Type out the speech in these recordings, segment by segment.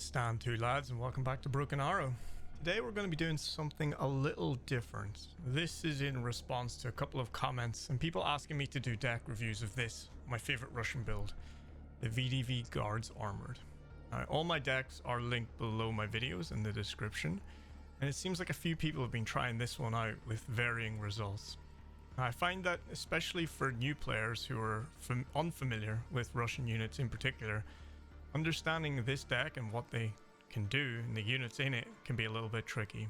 Stand to, lads, and welcome back to BrokenArrow. Today we're going to be doing something a little different. This is in response to a couple of comments and people asking me to do deck reviews of this, my favorite Russian build, the VDV Guards Armored. All my decks are linked below my videos in the description, and it seems like a few people have been trying this one out with varying results. I find that especially for new players who are unfamiliar with Russian units in particular, understanding this deck and what they can do and the units in it can be a little bit tricky.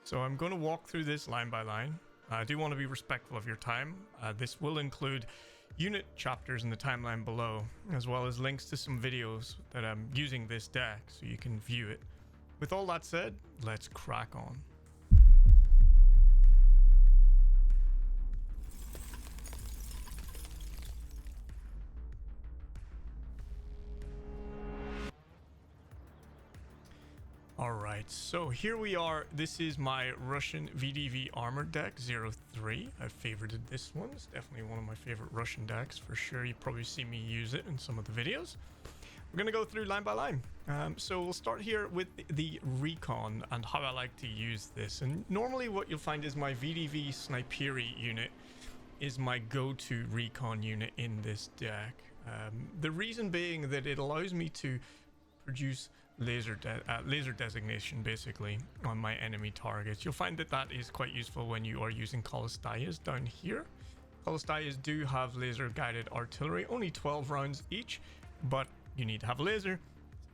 So I'm going to walk through this line by line. I do want to be respectful of your time. This will include unit chapters in the timeline below, as well as links to some videos that I'm using this deck so you can view it. With all that said, let's crack on. Alright, so here we are. This is my Russian VDV Armored deck 03. I've favorited this one. It's definitely one of my favorite Russian decks for sure. You probably see me use it in some of the videos. We're going to go through line by line. So we'll start here with the Recon and how I like to use this. And normally what you'll find is my VDV Sniperi unit is my go-to Recon unit in this deck. The reason being that it allows me to produce laser designation basically on my enemy targets. You'll find that that is quite useful when you are using Kolostayas down here. Kolostayas do have laser guided artillery, only 12 rounds each, but you need to have a laser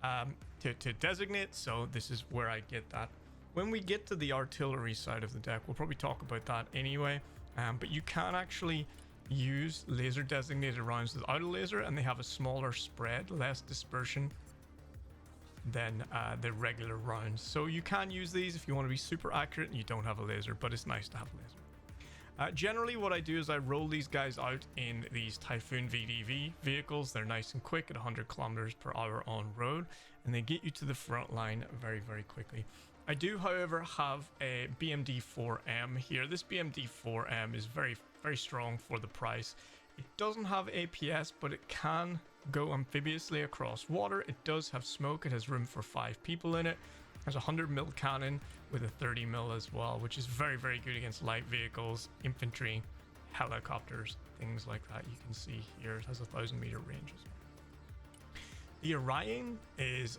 to designate, so this is where I get that. When we get to the artillery side of the deck, we'll probably talk about that anyway, but you can actually use laser designated rounds without a laser, and they have a smaller spread, less dispersion than the regular rounds. So you can use these if you want to be super accurate and you don't have a laser, but it's nice to have a laser. Generally what I do is I roll these guys out in these Typhoon VDV vehicles. They're nice and quick at 100 kilometers per hour on road, and they get you to the front line very, very quickly. I do, however, have a BMD-4M here. This BMD-4M is very, very strong for the price. It doesn't have APS, but it can go amphibiously across water. It does have smoke. It has room for 5 people in it. There's a 100mm cannon with a 30mm as well, which is very, very good against light vehicles, infantry, helicopters, things like that. You can see here it has a 1,000-meter range as well. The Orion is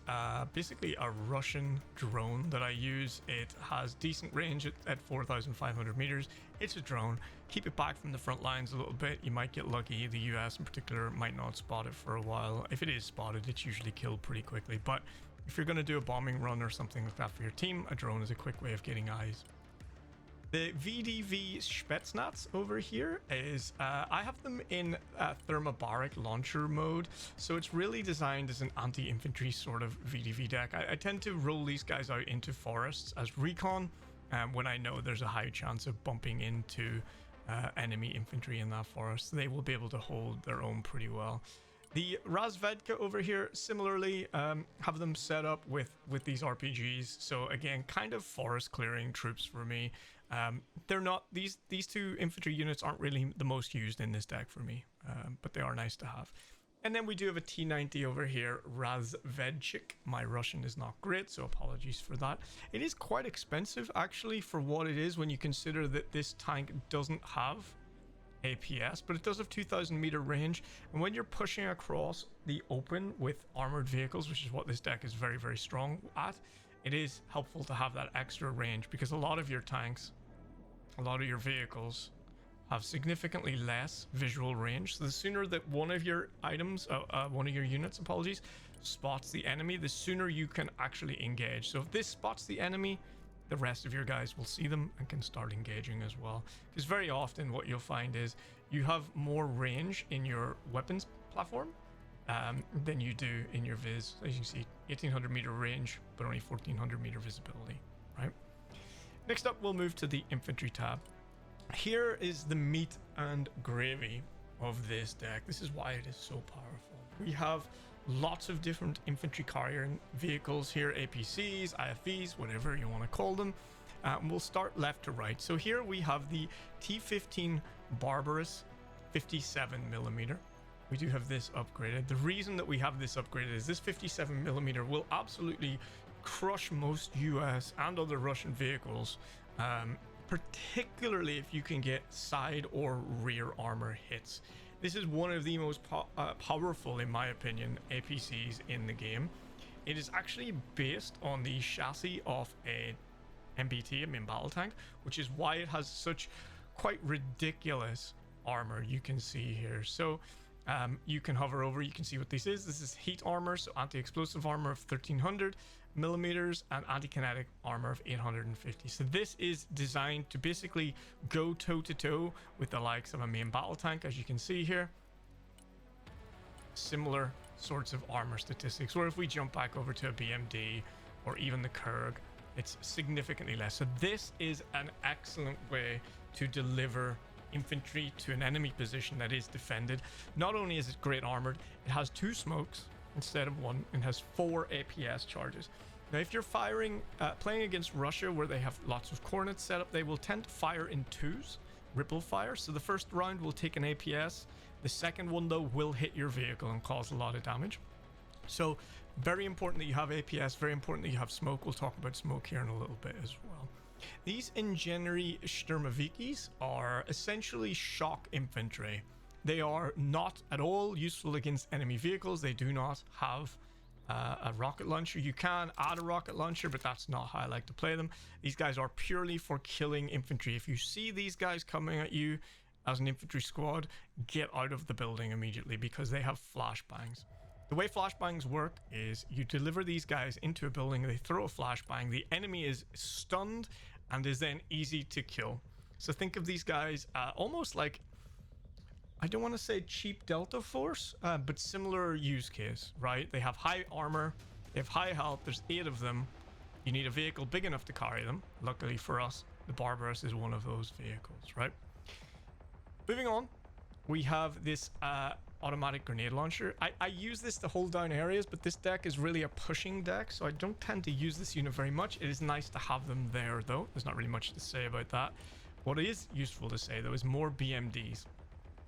basically a Russian drone that I use. It has decent range at 4,500 meters. It's a drone. Keep it back from the front lines a little bit. You might get lucky. The US in particular might not spot it for a while. If it is spotted, it's usually killed pretty quickly. But if you're going to do a bombing run or something like that for your team, a drone is a quick way of getting eyes. The VDV Spetsnaz over here is, I have them in thermobaric launcher mode, so it's really designed as an anti-infantry sort of VDV deck. I tend to roll these guys out into forests as recon when I know there's a high chance of bumping into enemy infantry in that forest. They will be able to hold their own pretty well. The Razvedka over here, similarly, have them set up with these RPGs. So again, kind of forest clearing troops for me. They're not, these two infantry units aren't really the most used in this deck for me, but they are nice to have. And then we do have a T90 over here, Razvedchik. My Russian is not great, so apologies for that. It is quite expensive actually for what it is when you consider that this tank doesn't have APS, but it does have 2,000-meter range, and when you're pushing across the open with armored vehicles, which is what this deck is very, very strong at, it is helpful to have that extra range, because a lot of your tanks, a lot of your vehicles have significantly less visual range. So the sooner that one of your items, one of your units, apologies, spots the enemy, the sooner you can actually engage. So if this spots the enemy, the rest of your guys will see them and can start engaging as well. Because very often what you'll find is you have more range in your weapons platform than you do in your viz. As you can see, 1,800-meter range, but only 1,400-meter visibility, right? Next up, we'll move to the infantry tab. Here is the meat and gravy of this deck. This is why it is so powerful. We have lots of different infantry carrier vehicles here, APCs, IFVs, whatever you want to call them. We'll start left to right. So here we have the T-15 Barbarous 57mm. we do have this upgraded. The reason that we have this upgraded is this 57mm will absolutely crush most US and other Russian vehicles, particularly if you can get side or rear armor hits. This is one of the most powerful, in my opinion, APCs in the game. It is actually based on the chassis of a MBT, a main battle tank, which is why it has such quite ridiculous armor you can see here. So you can hover over, you can see what this is. This is heat armor, so anti-explosive armor of 1300mm and anti-kinetic armor of 850. So this is designed to basically go toe-to-toe with the likes of a main battle tank, as you can see here. Similar sorts of armor statistics, or if we jump back over to a BMD or even the Kurg, it's significantly less. So this is an excellent way to deliver infantry to an enemy position that is defended. Not only is it great armored, it has 2 smokes instead of 1 and has 4 APS charges. Now if you're playing against Russia, where they have lots of coordinates set up, they will tend to fire in 2s, ripple fire. So the first round will take an APS, the second one though will hit your vehicle and cause a lot of damage. So very important that you have APS, very important that you have smoke. We'll talk about smoke here in a little bit as well. These Ingeniery Sturmovikis are essentially shock infantry. They are not at all useful against enemy vehicles. They do not have a rocket launcher. You can add a rocket launcher, but that's not how I like to play them. These guys are purely for killing infantry. If you see these guys coming at you as an infantry squad, get out of the building immediately, because they have flashbangs. The way flashbangs work is you deliver these guys into a building, they throw a flashbang, the enemy is stunned and is then easy to kill. So think of these guys almost like, I don't want to say cheap Delta Force, but similar use case, right? They have high armor, they have high health, there's 8 of them. You need a vehicle big enough to carry them. Luckily for us, the Barbarous is one of those vehicles, right? Moving on, we have this automatic grenade launcher. I use this to hold down areas, but this deck is really a pushing deck, so I don't tend to use this unit very much. It is nice to have them there though. There's not really much to say about that. What is useful to say though is more BMDs.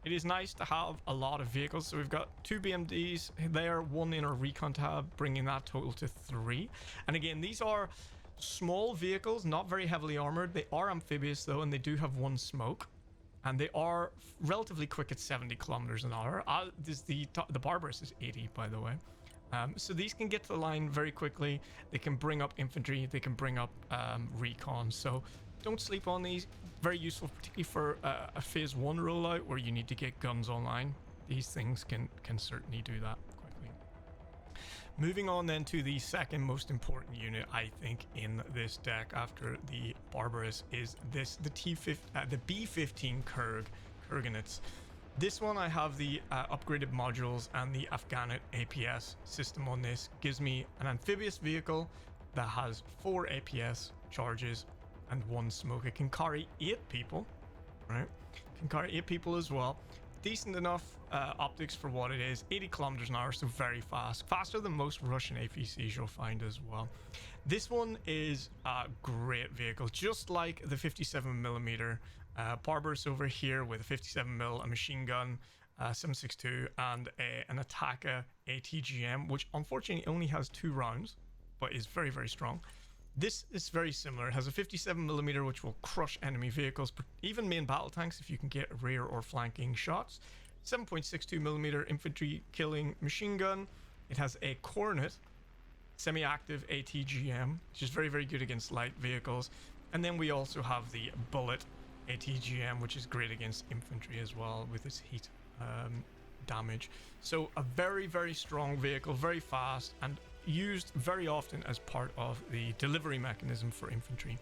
It is nice to have a lot of vehicles. So we've got 2 BMDs there, 1 in our Recon tab, bringing that total to 3. And again, these are small vehicles, not very heavily armored. They are amphibious though, and they do have 1 smoke. And they are relatively quick at 70 kilometers an hour. The Barbarous is 80, by the way. So these can get to the line very quickly. They can bring up infantry. They can bring up recon. So don't sleep on these. Very useful, particularly for a phase 1 rollout where you need to get guns online. These things can certainly do that quickly. Moving on then to the second most important unit, I think, in this deck after the Barbarous is the B-15 Kurganets. This one, I have the upgraded modules and the Afghanit APS system on this. Gives me an amphibious vehicle that has 4 APS charges and 1 smoke. It can carry 8 people, right? It can carry 8 people as well. Decent enough optics for what it is. 80 kilometers an hour, so very fast. Faster than most Russian APCs you'll find as well. This one is a great vehicle, just like the 57mm Barbarous over here with a 57mm, a machine gun, 7.62, and an Attacker ATGM, which unfortunately only has 2 rounds, but is very, very strong. This is very similar. It has a 57mm, which will crush enemy vehicles, even main battle tanks if you can get rear or flanking shots. 7.62mm infantry killing machine gun. It has a Cornet semi-active ATGM, which is very, very good against light vehicles. And then we also have the Bullet ATGM, which is great against infantry as well with its heat damage. So a very, very strong vehicle, very fast, and used very often as part of the delivery mechanism for infantry.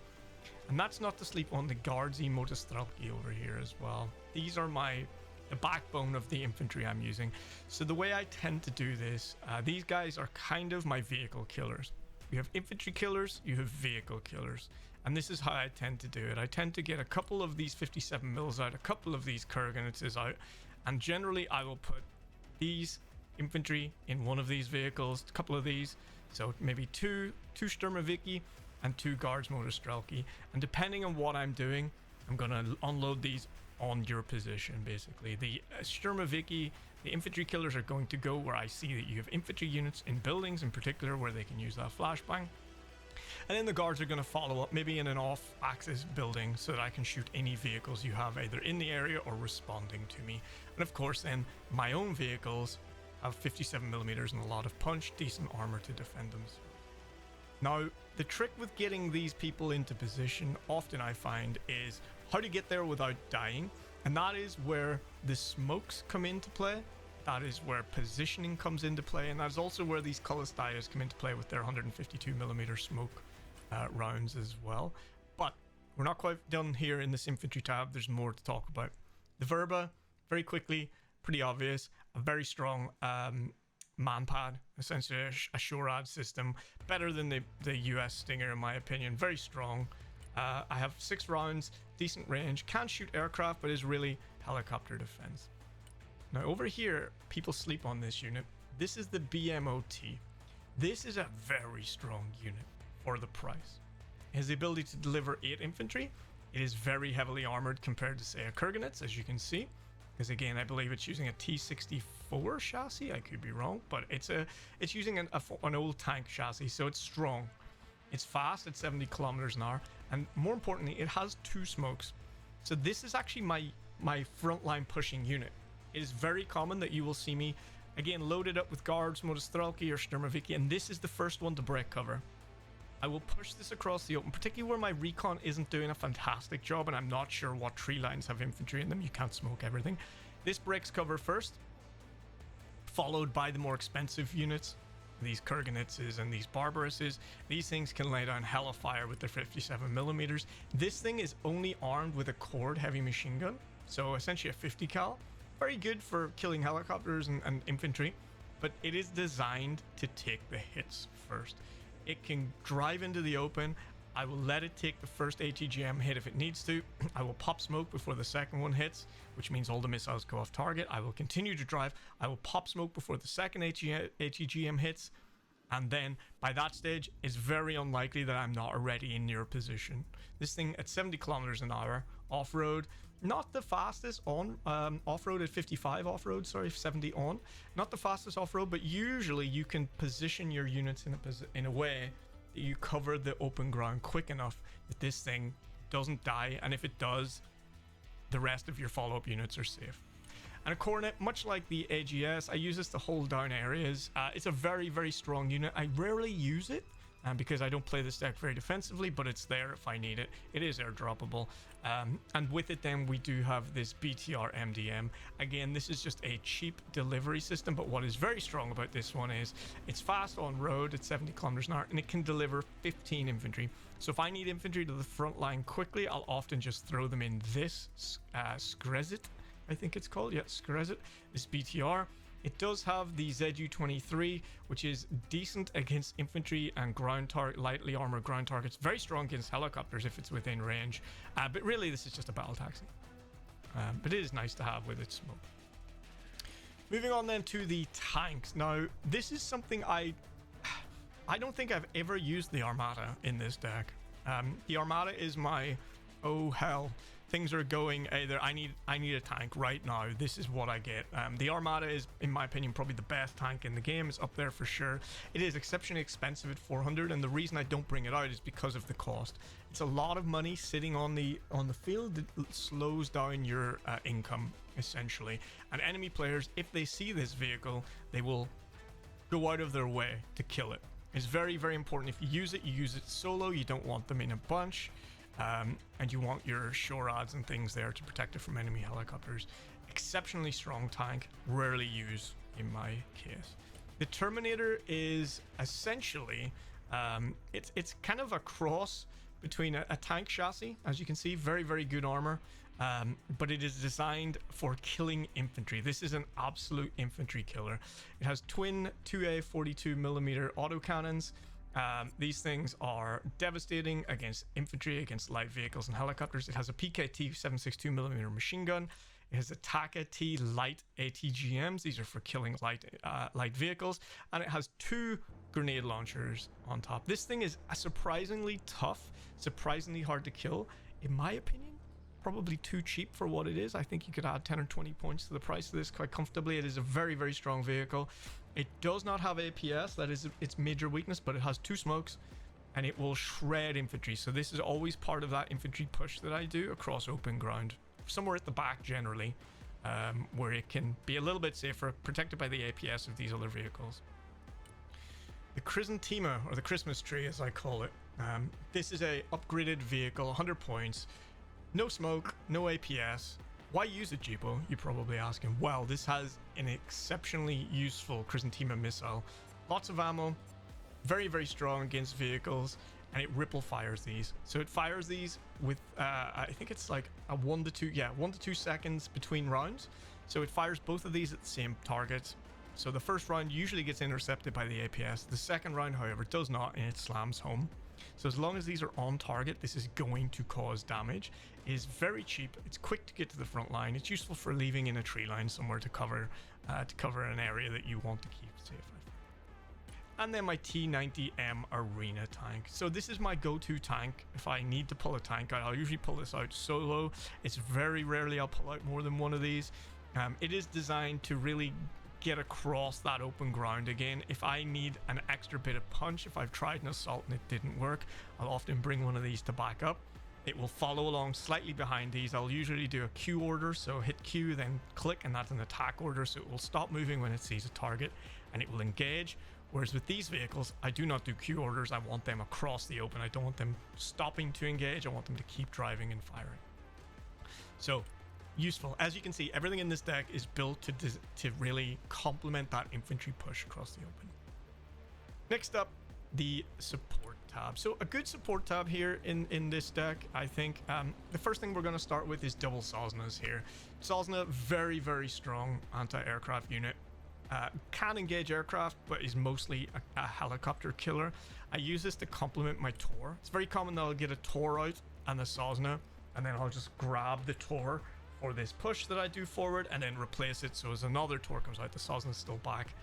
And that's not to sleep on the Guardsy Motostrelki over here as well. These are the backbone of the infantry I'm using. So the way I tend to do this, these guys are kind of my vehicle killers. You have infantry killers, you have vehicle killers. And this is how I tend to do it. I tend to get a couple of these 57mm out, a couple of these Kurganets out, and generally I will put these infantry in one of these vehicles, a couple of these, so maybe two Sturmoviki and 2 Guards Motostrelki, and depending on what I'm doing, I'm gonna unload these on your position. Basically the Sturmoviki The infantry killers are going to go where I see that you have infantry units in buildings in particular where they can use that flashbang. And then the guards are going to follow up maybe in an off-axis building so that I can shoot any vehicles you have either in the area or responding to me. And of course then my own vehicles have 57mm and a lot of punch, decent armor to defend them. Now the trick with getting these people into position often I find is how to get there without dying, and that is where the smokes come into play. That is where positioning comes into play, and that's also where these Kalistayas come into play with their 152mm smoke rounds as well. But we're not quite done here in this infantry tab. There's more to talk about. The Verba, very quickly, pretty obvious, a very strong manpad, essentially a SHORAD system, better than the US Stinger in my opinion, very strong. I have 6 rounds, decent range, can shoot aircraft, but is really helicopter defense. Now over here, people sleep on this unit. This is the BMOT. This is a very strong unit for the price. It has the ability to deliver 8 infantry. It is very heavily armored compared to say a Kurganets, as you can see. Because again, I believe it's using a T-64 chassis. I could be wrong, but it's using an old tank chassis, so it's strong. It's fast at 70 kilometers an hour, and more importantly, it has 2 smokes. So this is actually my frontline pushing unit. It is very common that you will see me again loaded up with guards, Motostrelki or Sturmoviki, and this is the first one to break cover. I will push this across the open, particularly where my Recon isn't doing a fantastic job and I'm not sure what tree lines have infantry in them. You can't smoke everything. This breaks cover first, followed by the more expensive units, these Kurganetses and these Barbarouses. These things can lay down hella fire with their 57mm. This thing is only armed with a cord heavy machine gun, so essentially a 50 cal. Very good for killing helicopters and infantry, but it is designed to take the hits first. It can drive into the open. I will let it take the first ATGM hit if it needs to. I will pop smoke before the second one hits, which means all the missiles go off target. I will continue to drive. I will pop smoke before the second ATGM hits. And then by that stage, it's very unlikely that I'm not already in your position. This thing at 70 kilometers an hour, off-road, not the fastest on, off-road at 55 off-road, sorry, 70 on. Not the fastest off-road, but usually you can position your units in a way that you cover the open ground quick enough that this thing doesn't die, and if it does, the rest of your follow-up units are safe. And a Coronet, much like the AGS, I use this to hold down areas. It's a very, very strong unit. I rarely use it because I don't play this deck very defensively, but it's there if I need it. It is airdroppable. And with it then we do have this BTR MDM. Again, this is just a cheap delivery system, but what is very strong about this one is it's fast on road at 70 kilometers an hour, and it can deliver 15 infantry. So if I need infantry to the front line quickly, I'll often just throw them in this Skrezit, I think it's called. Yeah, Skrezit, this BTR. It does have the ZU-23, which is decent against infantry and lightly armored ground targets. Very strong against helicopters if it's within range. But really, this is just a battle taxi. But it is nice to have with its smoke. Moving on then to the tanks. Now, this is something I don't think I've ever used the Armada in this deck. The Armada is my, oh hell, things are going either I need a tank right now, this is what I get. The Armada is, in my opinion, probably the best tank in the game. It's up there for sure. It is exceptionally expensive at 400, and the reason I don't bring it out is because of the cost. It's a lot of money sitting on the field that slows down your income essentially, and enemy players, if they see this vehicle, they will go out of their way to kill it. It's very, very important. If you use it solo. You don't want them in a bunch. And you want your SHORADs and things there to protect it from enemy helicopters. Exceptionally strong tank, rarely used in my case. The Terminator is essentially, it's kind of a cross between a tank chassis, as you can see, very, very good armor, but it is designed for killing infantry. This is an absolute infantry killer. It has twin 2A 42mm autocannons. These things are devastating against infantry, against light vehicles and helicopters. It has a PKT 762mm machine gun. It has a TACA-T light ATGMs. These are for killing light vehicles. And it has 2 grenade launchers on top. This thing is surprisingly tough, surprisingly hard to kill. In my opinion, probably too cheap for what it is. I think you could add 10 or 20 points to the price of this quite comfortably. It is a very, very strong vehicle. It does not have APS, that is its major weakness, but it has 2 smokes and it will shred infantry. So this is always part of that infantry push that I do across open ground, somewhere at the back generally, where it can be a little bit safer, protected by the APS of these other vehicles. The Chrysanthema, or the Christmas tree as I call it. This is a upgraded vehicle, 100 points, no smoke, no APS. Why use a Jeepo, you're probably asking. Well, this has an exceptionally useful Chrysanthema missile. Lots of ammo, very, very strong against vehicles, and it ripple fires these. So it fires these with, I think it's like a 1 to 2 seconds between rounds. So it fires both of these at the same targets. So the first round usually gets intercepted by the APS. The second round, however, does not, and it slams home. So as long as these are on target, this is going to cause damage. It is very cheap. It's quick to get to the front line. It's useful for leaving in a tree line somewhere to cover an area that you want to keep safe. And then my T90M Arena tank. So this is my go-to tank. If I need to pull a tank out, I'll usually pull this out solo. It's very rarely I'll pull out more than one of these. It is designed to really get across that open ground again. If I need an extra bit of punch, if I've tried an assault and it didn't work, I'll often bring one of these to back up. It will follow along slightly behind these. I'll usually do a Q order, so hit Q, then click, and that's an attack order, so it will stop moving when it sees a target and it will engage. Whereas with these vehicles, I do not do Q orders. I want them across the open. I don't want them stopping to engage. I want them to keep driving and firing. So useful. As you can see, everything in this deck is built to really complement that infantry push across the open. Next up, the support tab. So a good support tab here in this deck, I think. The first thing we're going to start with is double Sosnas here. Sosna, very, very strong anti-aircraft unit. Can engage aircraft, but is mostly a helicopter killer. I use this to complement my Tor. It's very common that I'll get a Tor out and a Sosna, and then I'll just grab the Tor for this push that I do forward and then replace it. So as another Tor comes out, the Sosna's still back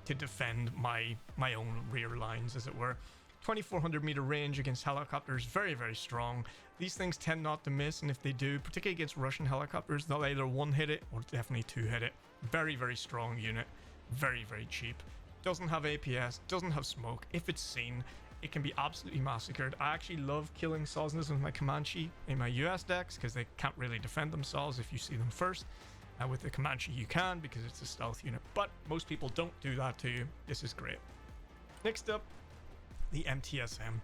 to defend my own rear lines, as it were. 2400 meter range against helicopters, very, very strong. These things tend not to miss, and if they do, particularly against Russian helicopters, they'll either one hit it or definitely two hit it. Very, very strong unit, very, very cheap. Doesn't have APS, doesn't have smoke. If it's seen, it can be absolutely massacred. I actually love killing Sosnas with my Comanche in my US decks because they can't really defend themselves if you see them first. With the Comanche you can, because it's a stealth unit, but most people don't do that to you. This is great. Next up, the MTSM.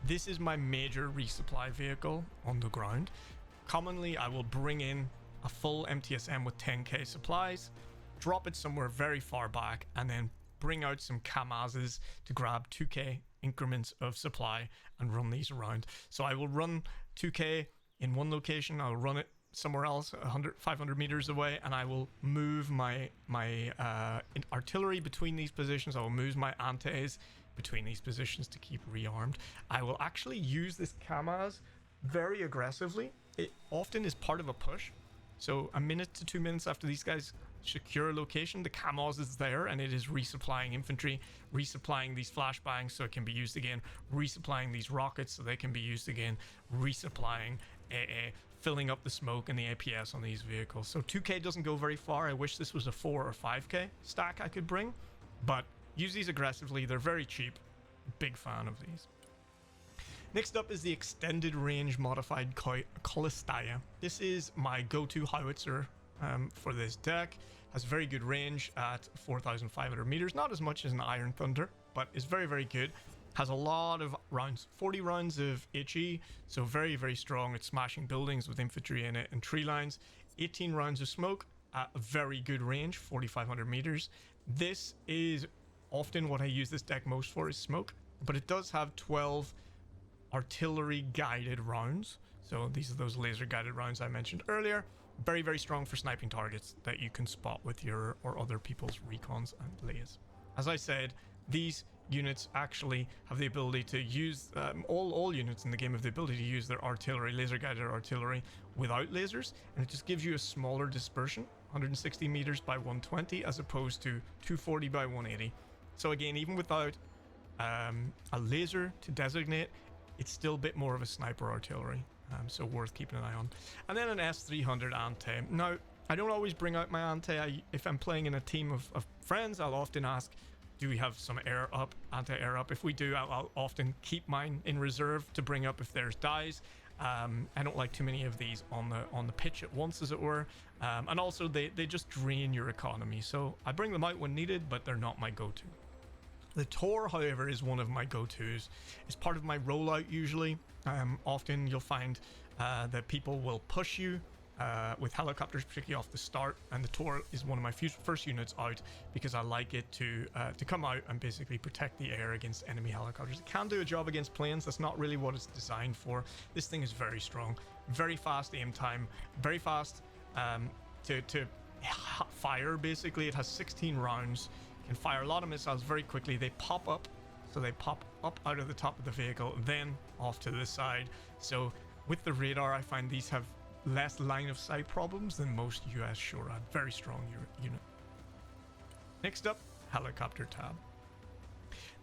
This is my major resupply vehicle on the ground. Commonly, I will bring in a full MTSM with 10k supplies, drop it somewhere very far back, and then bring out some Kamazes to grab 2k increments of supply and run these around. So I will run 2k in one location, I'll run it somewhere else 500 meters away, and I will move my artillery between these positions. I will move my antes between these positions to keep rearmed. I will actually use this Kamaz very aggressively. It often is part of a push. So a minute to 2 minutes after these guys secure a location, the Kamaz is there and it is resupplying infantry, resupplying these flashbangs so it can be used again, resupplying these rockets so they can be used again, resupplying AA, filling up the smoke and the APS on these vehicles. So 2k doesn't go very far. I wish this was a 4 or 5k stack I could bring, but use these aggressively. They're very cheap. Big fan of these. Next up is the extended range modified Kolistaya. This is my go-to howitzer for this deck. Has very good range at 4,500 meters. Not as much as an Iron Thunder, but is very, very good. Has a lot of rounds, 40 rounds of HE, so very, very strong at smashing buildings with infantry in it and tree lines. 18 rounds of smoke at a very good range, 4,500 meters. This is often what I use this deck most for, is smoke, but it does have 12 artillery guided rounds. So these are those laser guided rounds I mentioned earlier. Very, very strong for sniping targets that you can spot with your or other people's recons and lays. As I said, these units actually have the ability to use all units in the game have the ability to use their artillery, laser guided artillery, without lasers, and it just gives you a smaller dispersion, 160 meters by 120 as opposed to 240 by 180. So again, even without a laser to designate, it's still a bit more of a sniper artillery. so worth keeping an eye on. And then an S300 anti. Now, I don't always bring out my anti. If I'm playing in a team of friends, I'll often ask, do we have some air up, anti-air up? If we do, I'll often keep mine in reserve to bring up if theirs dies. I don't like too many of these on the pitch at once, as it were. And also, they just drain your economy. So I bring them out when needed, but they're not my go-to. The Tor, however, is one of my go-tos. It's part of my rollout usually. Often you'll find that people will push you with helicopters, particularly off the start, and the Tor is one of my first units out because I like it to come out and basically protect the air against enemy helicopters. It can do a job against planes. That's not really what it's designed for. This thing is very strong, very fast aim time, very fast to fire. Basically, it has 16 rounds. Can fire a lot of missiles very quickly. They pop up, so they pop up out of the top of the vehicle, then off to the side. So with the radar, I find these have less line of sight problems than most US SHORAD. Very strong unit. Next up, helicopter tab.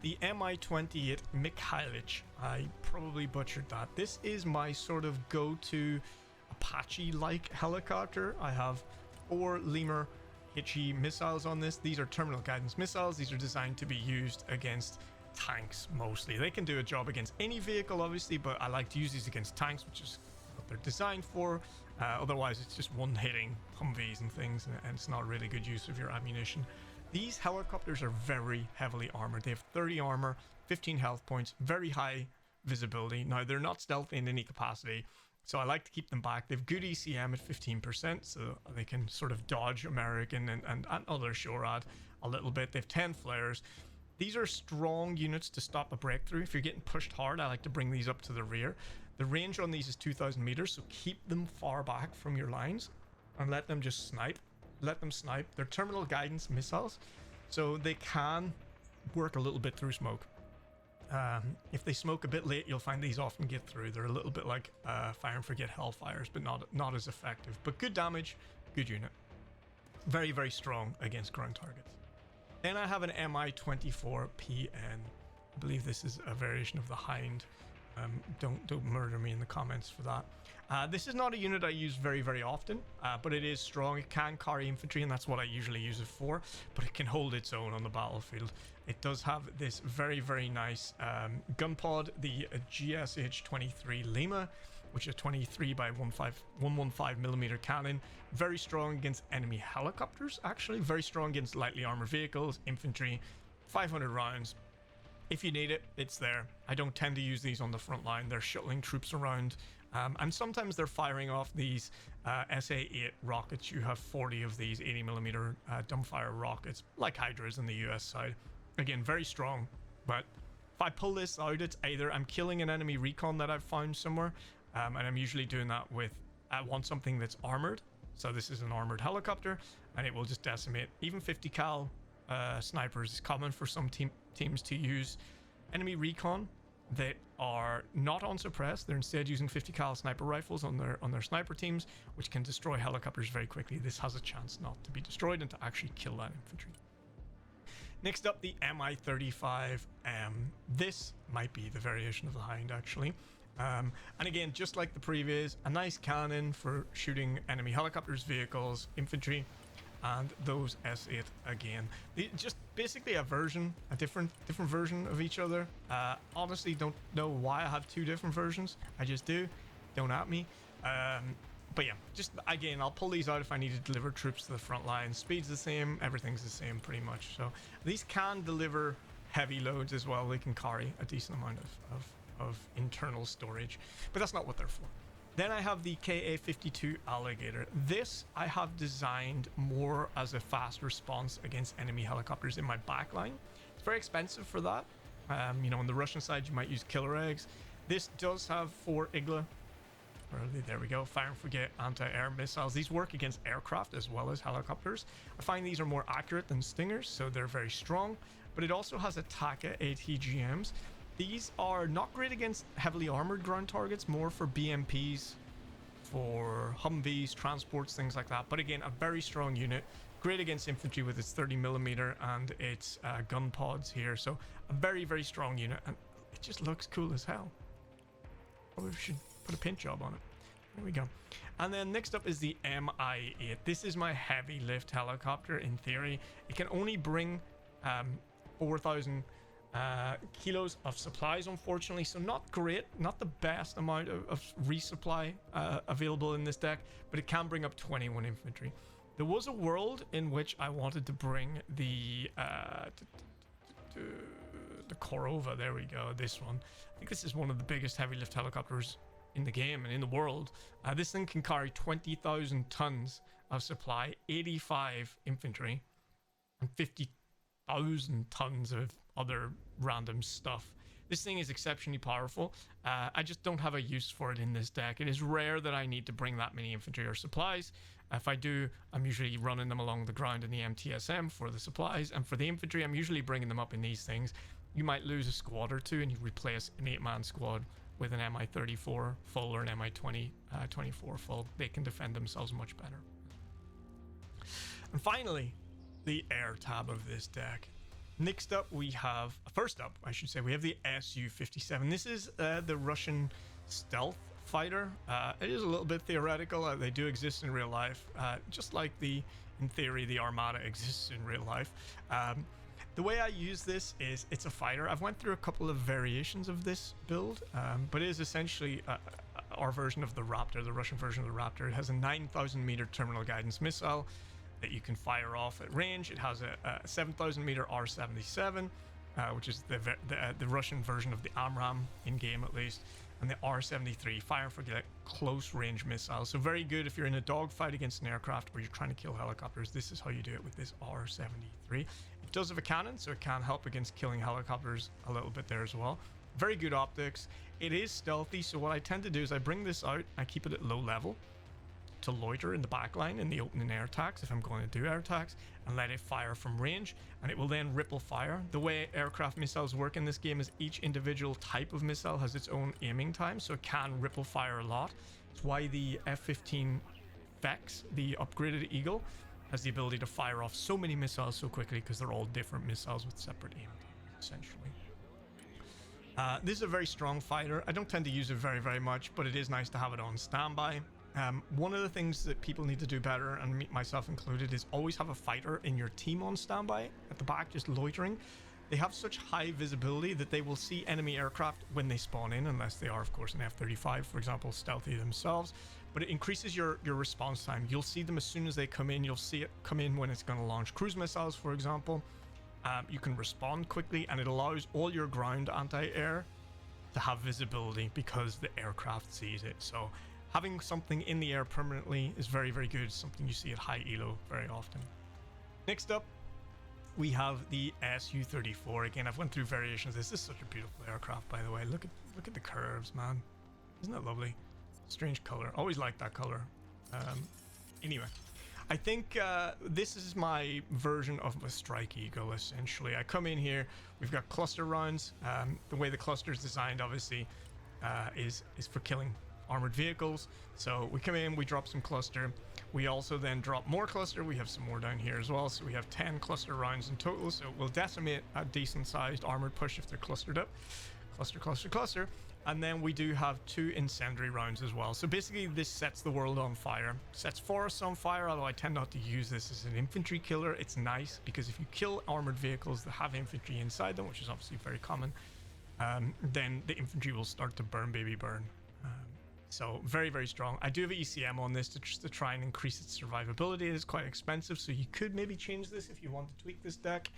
The Mi-28 Mikhailich. I probably butchered that. This is my sort of go-to Apache-like helicopter. I have 4 Lemur HE missiles on this. These are terminal guidance missiles. These are designed to be used against tanks mostly. They can do a job against any vehicle, obviously, but I like to use these against tanks, which is what they're designed for. Otherwise, it's just one-hitting Humvees and things, and it's not really good use of your ammunition. These helicopters are very heavily armored. They have 30 armor, 15 health points, very high visibility. Now, they're not stealthy in any capacity, so I like to keep them back. They have good ECM at 15%, so they can sort of dodge American and other SHORAD a little bit. They have 10 flares. These are strong units to stop a breakthrough. If you're getting pushed hard, I like to bring these up to the rear. The range on these is 2,000 meters, so keep them far back from your lines and let them just snipe. Let them snipe. They're terminal guidance missiles, so they can work a little bit through smoke. If they smoke a bit late, you'll find these often get through. They're a little bit like fire and forget Hellfires, but not as effective. But good damage, good unit. Very, very strong against ground targets. Then I have an Mi-24PN. I believe this is a variation of the Hind. Don't murder me in the comments for that. This is not a unit I use very, very often, but it is strong. It can carry infantry, and that's what I usually use it for, but it can hold its own on the battlefield. It does have this very, very nice gun pod, the GSH-23 Lima, which is a 23 by 115 millimeter cannon. Very strong against enemy helicopters, actually. Very strong against lightly armored vehicles, infantry. 500 rounds. If you need it, it's there. I don't tend to use these on the front line. They're shuttling troops around. And sometimes they're firing off these SA-8 rockets. You have 40 of these 80 millimeter dumbfire rockets, like Hydras on the US side. Again, very strong. But if I pull this out, it's either I'm killing an enemy recon that I've found somewhere, and I'm usually doing that with, I want something that's armored. So this is an armored helicopter, and it will just decimate. Even 50 cal snipers is common for some teams to use. Enemy recon that are not on suppressed, they're instead using 50 cal sniper rifles on their sniper teams, which can destroy helicopters very quickly. This has a chance not to be destroyed and to actually kill that infantry. Next up, the Mi-35M. This might be the variation of the Hind, actually. And again, just like the previous, a nice cannon for shooting enemy helicopters, vehicles, infantry, and those S8 again. Just basically a different version of each other. Honestly, don't know why I have 2 different versions. I just do. Don't at me. But yeah, just again, I'll pull these out if I need to deliver troops to the front line. Speed's the same, everything's the same pretty much. So these can deliver heavy loads as well. They can carry a decent amount of internal storage, but that's not what they're for. Then I have the Ka-52 Alligator. This I have designed more as a fast response against enemy helicopters in my backline. It's very expensive for that. You know, on the Russian side, you might use killer eggs. This does have 4 Igla. There we go. Fire and forget anti-air missiles. These work against aircraft as well as helicopters. I find these are more accurate than Stingers, so they're very strong. But it also has Ataka ATGMs. These are not great against heavily armored ground targets, more for BMPs, for Humvees, transports, things like that. But again, a very strong unit. Great against infantry with its 30 millimeter and its gun pods here. So a very, very strong unit, and it just looks cool as hell. Probably should put a paint job on it. There we go. And then next up is the Mi-8. This is my heavy lift helicopter. In theory, it can only bring 4,000 kilos of supplies, unfortunately, so not great, not the best amount of resupply available in this deck, but it can bring up 21 infantry. There was a world in which I wanted to bring the Korova. There we go, this one. I think this is one of the biggest heavy lift helicopters in the game and in the world. This thing can carry 20,000 tons of supply, 85 infantry, and 50,000 tons of other random stuff. This thing is exceptionally powerful. I just don't have a use for it in this deck. It is rare that I need to bring that many infantry or supplies. If I do, I'm usually running them along the ground in the MTSM for the supplies, and for the infantry, I'm usually bringing them up in these things. You might lose a squad or two and you replace an 8-man squad with an Mi-34 full or an Mi-24 full. They can defend themselves much better. And finally, the air tab of this deck. Next up, we have, first up, I should say, we have the Su-57. This is the Russian stealth fighter. It is a little bit theoretical. They do exist in real life, just like in theory, the Armada exists in real life. The way I use this is it's a fighter. I've went through a couple of variations of this build, but it is essentially our version of the Raptor, the Russian version of the Raptor. It has a 9,000 meter terminal guidance missile that you can fire off at range. It has a 7,000 meter R-77, which is the Russian version of the AMRAAM in game at least, and the R-73, fire and forget close range missiles. So very good if you're in a dogfight against an aircraft or you're trying to kill helicopters. This is how you do it with this R-73. It does have a cannon, so it can help against killing helicopters a little bit there as well. Very good optics. It is stealthy, so what I tend to do is I bring this out, I keep it at low level to loiter in the back line in the opening air attacks if I'm going to do air attacks, and let it fire from range, and it will then ripple fire. The way aircraft missiles work in this game is each individual type of missile has its own aiming time, so it can ripple fire a lot. It's why the F-15 Vex, the upgraded Eagle, has the ability to fire off so many missiles so quickly, because they're all different missiles with separate aim times, essentially. This is a very strong fighter. I don't tend to use it very much, but it is nice to have it on standby. One of the things that people need to do better, and myself included, is always have a fighter in your team on standby at the back, just loitering. They have such high visibility that they will see enemy aircraft when they spawn in, unless they are, of course, an F-35, for example, stealthy themselves. But it increases your response time. You'll see them as soon as they come in. You'll see it come in when it's going to launch cruise missiles, for example. You can respond quickly, and it allows all your ground anti-air to have visibility because the aircraft sees it. So having something in the air permanently is very good. Something you see at high elo very often. Next up, we have the Su-34. Again, I've went through variations. This is such a beautiful aircraft, by the way. Look at the curves, man. Isn't that lovely? Strange color. Always liked that color. Anyway, I think this is my version of a strike eagle, essentially. I come in here. We've got cluster rounds. The way the cluster is designed, obviously, is for killing armored vehicles. So we come in, we drop some cluster. We also then drop more cluster. We have some more down here as well. So we have 10 cluster rounds in total. So we'll decimate a decent sized armored push if they're clustered up. Cluster. And then we do have 2 incendiary rounds as well. So basically this sets the world on fire. Sets forests on fire, although I tend not to use this as an infantry killer. It's nice because if you kill armored vehicles that have infantry inside them, which is obviously very common, then the infantry will start to burn, baby burn. So very strong. I do have an ECM on this to try and increase its survivability. It is quite expensive, so you could maybe change this if you want to tweak this deck.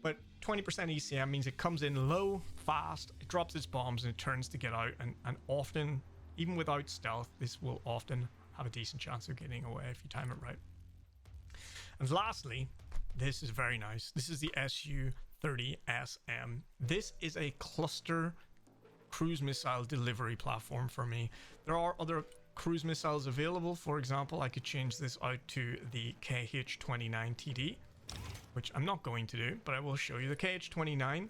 But 20% ECM means it comes in low, fast, it drops its bombs, and it turns to get out. And often, even without stealth, this will often have a decent chance of getting away if you time it right. And lastly, this is very nice. This is the Su-30SM. This is a cluster cruise missile delivery platform for me. There are other cruise missiles available. For example, I could change this out to the KH-29TD, which I'm not going to do, but I will show you. The KH-29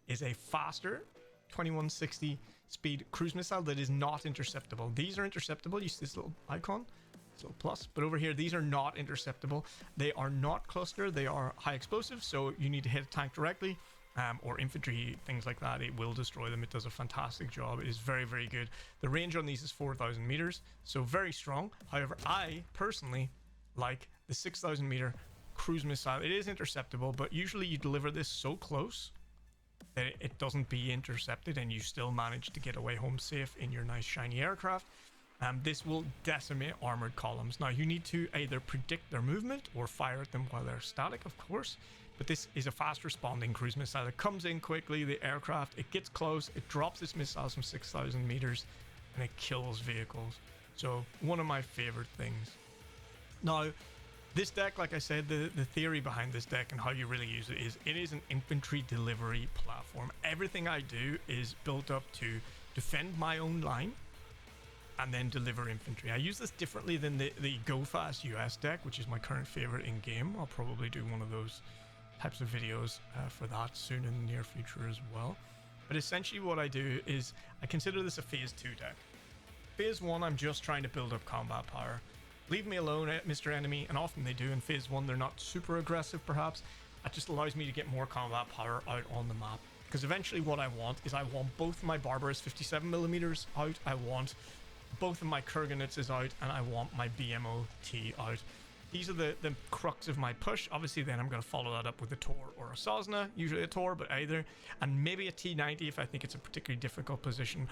is a faster 2160 speed cruise missile that is not interceptable. These are interceptable. You see this little icon, this little plus, but over here these are not interceptable. They are not cluster, they are high explosive, so you need to hit a tank directly, or infantry, things like that, it will destroy them. It does a fantastic job. It is very, very good. The range on these is 4,000 meters, so very strong. However, I personally like the 6,000 meter cruise missile. It is interceptable, but usually you deliver this so close that it doesn't be intercepted and you still manage to get away home safe in your nice shiny aircraft. This will decimate armored columns. Now you need to either predict their movement or fire at them while they're static, of course, but this is a fast responding cruise missile. It comes in quickly, the aircraft, it gets close, it drops its missiles from 6,000 meters and it kills vehicles. So one of my favorite things. Now this deck, like I said, the theory behind this deck and how you really use it is an infantry delivery platform. Everything I do is built up to defend my own line and then deliver infantry. I use this differently than the Go Fast US deck, which is my current favorite in game. I'll probably do one of those types of videos for that soon in the near future as well. But essentially what I do is I consider this a phase 2 deck. Phase 1, I'm just trying to build up combat power. Leave me alone, Mr. Enemy, and often they do. In phase 1, they're not super aggressive perhaps. That just allows me to get more combat power out on the map. Because eventually what I want is I want both my Barbarous 57mm out, I want both of my Kurganits out, and I want my BMOT out. These are the crux of my push. Obviously then I'm going to follow that up with a Tor or a Sosna, usually a Tor, but either, and maybe a T90 if I think it's a particularly difficult position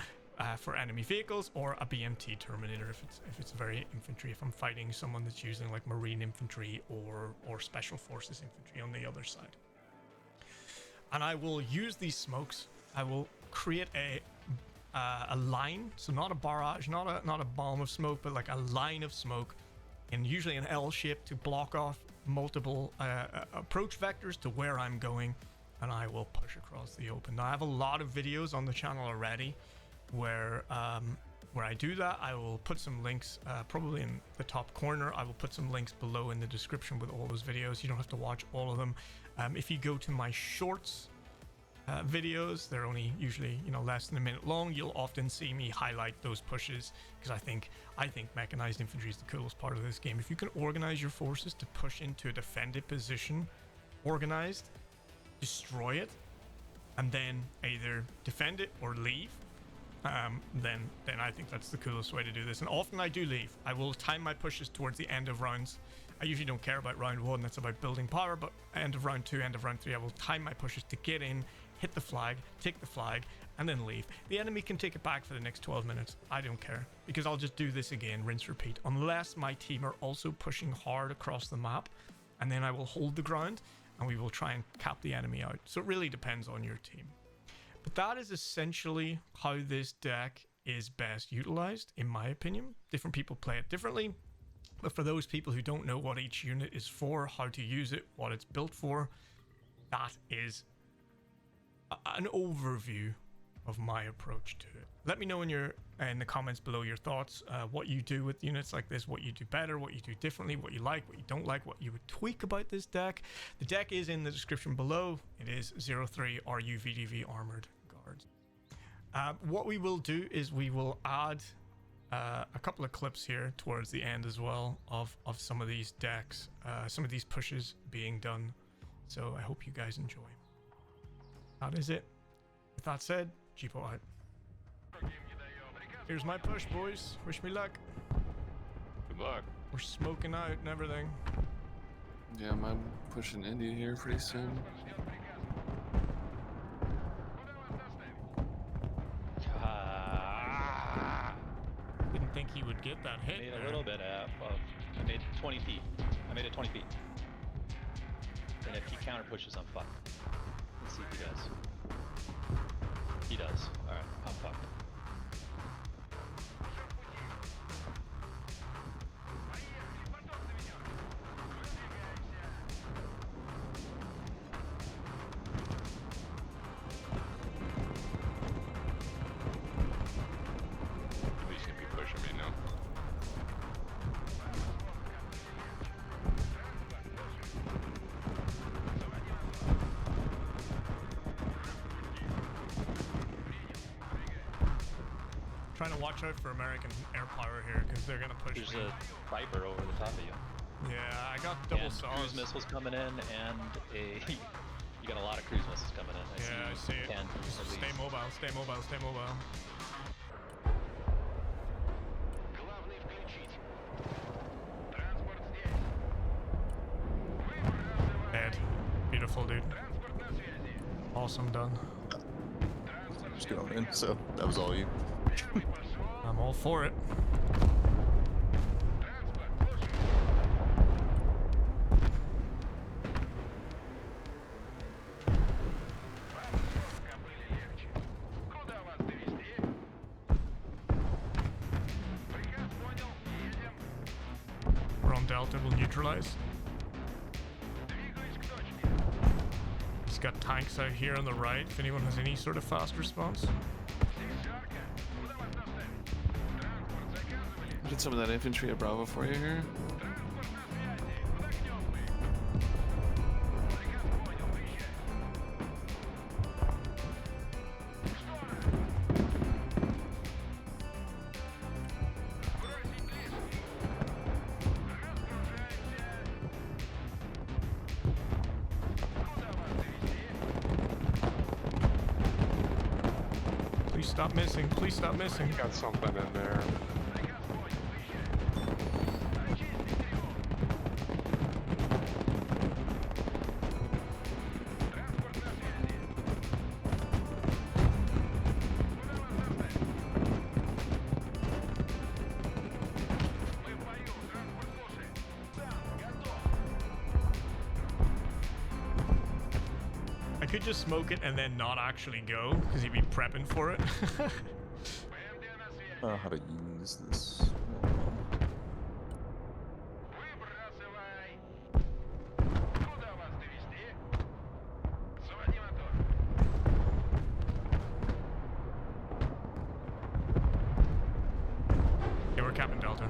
for enemy vehicles, or a BMT Terminator if it's very infantry, if I'm fighting someone that's using like Marine infantry or Special Forces infantry on the other side. And I will use these smokes. I will create a line, so not a barrage, not a bomb of smoke, but like a line of smoke, and usually an L shape to block off multiple approach vectors to where I'm going, and I will push across the open. Now I have a lot of videos on the channel already where I do that. I will put some links probably in the top corner. I will put some links below in the description with all those videos. You don't have to watch all of them. If you go to my shorts videos, they're only usually less than a minute long. You'll often see me highlight those pushes because I think mechanized infantry is the coolest part of this game. If you can organize your forces to push into a defended position, organized, destroy it, and then either defend it or leave, then I think that's the coolest way to do this. And often I do leave. I will time my pushes towards the end of rounds. I usually don't care about round 1, that's about building power, but end of round 2, end of round 3, I will time my pushes to get in, hit the flag, take the flag, and then leave. The enemy can take it back for the next 12 minutes. I don't care, because I'll just do this again, rinse, repeat, unless my team are also pushing hard across the map, and then I will hold the ground, and we will try and cap the enemy out. So it really depends on your team. But that is essentially how this deck is best utilized, in my opinion. Different people play it differently, but for those people who don't know what each unit is for, how to use it, what it's built for, that is an overview of my approach to it. Let me know in the comments below your thoughts, what you do with units like this, what you do better, what you do differently, what you like, what you don't like, what you would tweak about this deck. The deck is in the description below. It is 03 RU VDV Armored Guards. What we will do is we will add a couple of clips here towards the end as well of some of these decks, some of these pushes being done. So I hope you guys enjoy. That is it. With that said, Jeepo out. Here's my push, boys. Wish me luck. Good luck. We're smoking out and everything. Yeah, I'm pushing India here pretty soon. Didn't think he would get that hit. I made a little bit of, I made 20 feet. I made it 20 feet. And if he counter pushes, I'm fucked. Let's see if he does. He does. Alright, I'm fucked. Trying to watch out for American air power here because they're gonna push. There's me. a Viper over the top of you. Yeah, I got double and saws. cruise missiles coming in and a You got a lot of cruise missiles coming in. Yeah, I see it. 10 Just at stay least. mobile, stay mobile, stay mobile. Dead. Beautiful, dude. Awesome, done. Just going in, so that was all you. I'm all for it. We're on Delta, we'll neutralize. He's got tanks out here on the right, if anyone has any sort of fast response. Get some of that infantry at Bravo for you here. Please stop missing, please stop missing. Got something in there. I could just smoke it and then not actually go, because he'd be prepping for it. How to use this. Yeah, we're capping Delta.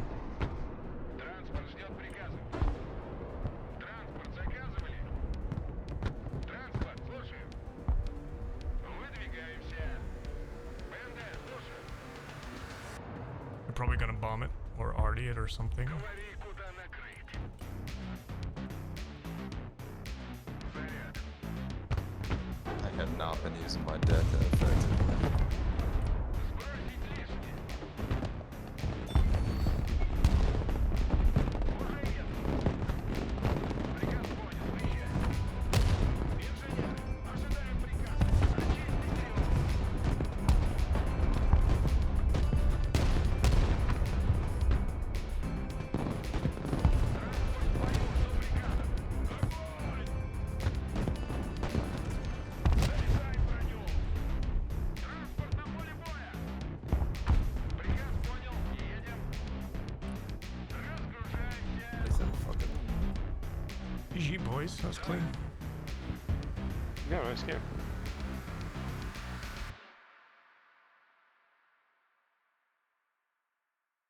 We're probably gonna bomb it or RD it or something. I have not been using my deck effectively. GG boys, that was clean. Yeah, nice game.